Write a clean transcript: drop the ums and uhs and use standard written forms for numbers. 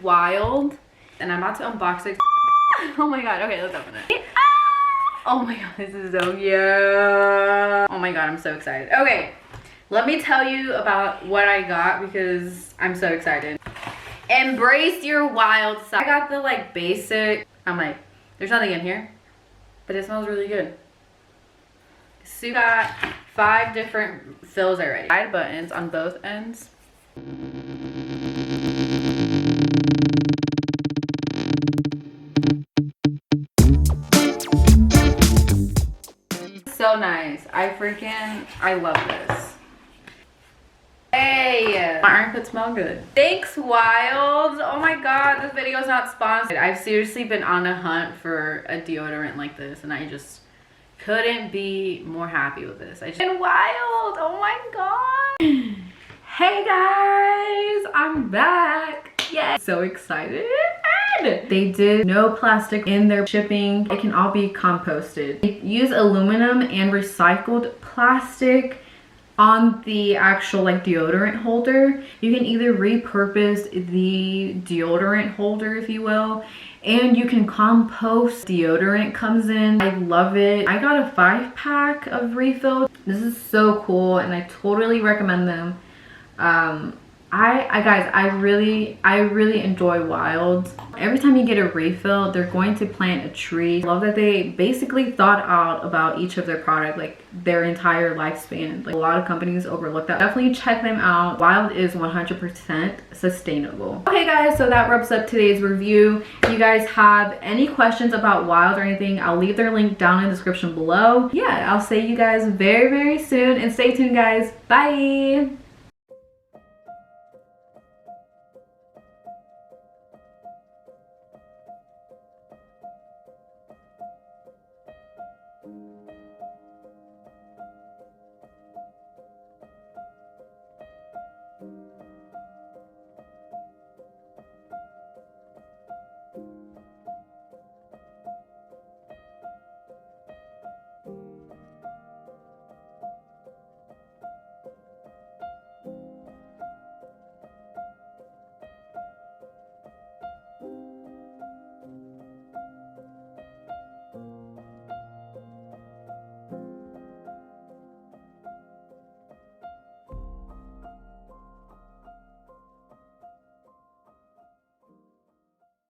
Wild. And I'm about to unbox it. Oh my god, okay, let's open it. Oh my god, this is so cute. Oh my god, I'm so excited. Okay, let me tell you about what I got because I'm so excited. Embrace your wild side. I got the like basic, I'm like, there's nothing in here, but it smells really good. So you got 5 different fills already. 5 buttons on both ends. So nice. I love this. Hey, my armpits smell good. Thanks, Wild. Oh my god, this video is not sponsored. I've seriously been on a hunt for a deodorant like this, and I just couldn't be more happy with this. And Wild. Oh my god. Hey guys, I'm back. Yeah, so excited. They did no plastic in their shipping. It can all be composted. They use aluminum and recycled plastic on the actual like deodorant holder. You can either repurpose the deodorant holder, if you will, and you can compost. Deodorant comes in. I love it. I got a 5-pack of refills. This is so cool and I totally recommend them. Guys, I really enjoy Wild. Every time you get a refill, they're going to plant a tree. I love that they basically thought out about each of their product, like their entire lifespan. Like a lot of companies overlook that. Definitely check them out. Wild is 100% sustainable. Okay guys, so that wraps up today's review. If you guys have any questions about Wild or anything, I'll leave their link down in the description below. Yeah, I'll see you guys very, very soon, and stay tuned guys. Bye.